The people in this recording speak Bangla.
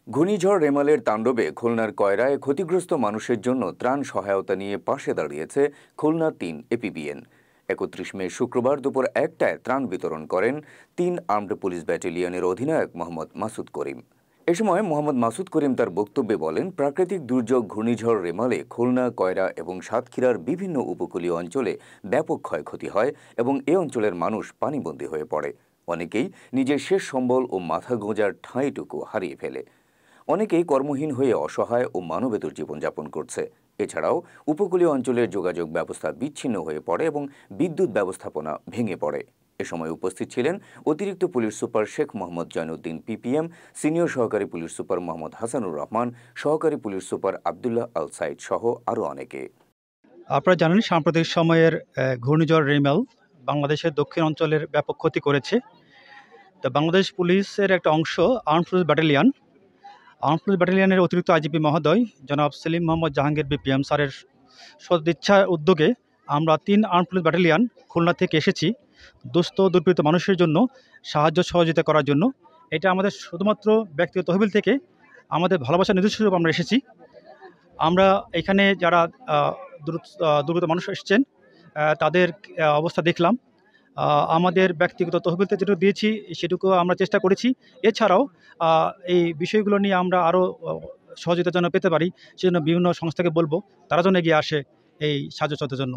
ঘূর্ণিঝড় রেমালের তাণ্ডবে খুলনার কয়রায় ক্ষতিগ্রস্ত মানুষের জন্য ত্রাণ সহায়তা নিয়ে পাশে দাঁড়িয়েছে খুলনা ৩ এপিবিএন। ৩১ মে শুক্রবার দুপুর ১টায় ত্রাণ বিতরণ করেন ৩ আর্মড পুলিশ ব্যাটালিয়নের অধিনায়ক মোহাম্মদ মাসুদ করিম। এ সময় মোহাম্মদ মাসুদ করিম তার বক্তব্যে বলেন, প্রাকৃতিক দুর্যোগ ঘূর্ণিঝড় রেমালে খুলনা, কয়রা এবং সাতক্ষীরার বিভিন্ন উপকূলীয় অঞ্চলে ব্যাপক ক্ষয়ক্ষতি হয় এবং এ অঞ্চলের মানুষ পানিবন্দী হয়ে পড়ে। অনেকেই নিজের শেষ সম্বল ও মাথা গোঁজার ঠাঁইটুকু হারিয়ে ফেলে। অনেকেই কর্মহীন হয়ে অসহায় ও মানবেতর জীবনযাপন করছে। এছাড়াও উপকূলীয় অঞ্চলের যোগাযোগ ব্যবস্থা বিচ্ছিন্ন হয়ে পড়ে এবং বিদ্যুৎ ব্যবস্থাপনা ভেঙে পড়ে। এ সময় উপস্থিত ছিলেন অতিরিক্ত police super Sheikh Mohammad Zainuddin PPM, senior সহকারী পুলিশ সুপার মোহাম্মদ হাসানুর রহমান, সহকারী পুলিশ সুপার আবদুল্লাহ আল সাইদ সহ আরও অনেকে। আপনারা জানেন, সাম্প্রতিক সময়ের ঘূর্ণিঝড় রেমাল বাংলাদেশের দক্ষিণ অঞ্চলের ব্যাপক ক্ষতি করেছে। তো বাংলাদেশ পুলিশের একটা অংশ আর্মড পুলিশ ব্যাটালিয়নের অতিরিক্ত আইজিপি মহোদয় জনাব সেলিম মোহাম্মদ জাহাঙ্গীর বিপিএম স্যারের সদিচ্ছা উদ্যোগে আমরা ৩ আর্মড পুলিশ ব্যাটালিয়ন খুলনা থেকে এসেছি দুস্থ দুর্বৃত্ত মানুষের জন্য সাহায্য সহযোগিতা করার জন্য। এটা আমাদের শুধুমাত্র ব্যক্তিগত তহবিল থেকে আমাদের ভালোবাসার নিজস্ব রূপ আমরা এসেছি। আমরা এখানে যারা দুর্বৃত্ত মানুষ এসেছেন তাদের অবস্থা দেখলাম। আমাদের ব্যক্তিগত তহবিলতে যেটুকু দিয়েছি সেটুকু আমরা চেষ্টা করেছি। এছাড়াও এই বিষয়গুলো নিয়ে আমরা আরও সহযোগিতা যেন পেতে পারি, সেজন্য বিভিন্ন সংস্থাকে বলবো তারা যেন এগিয়ে আসে এই সাহায্য জন্য।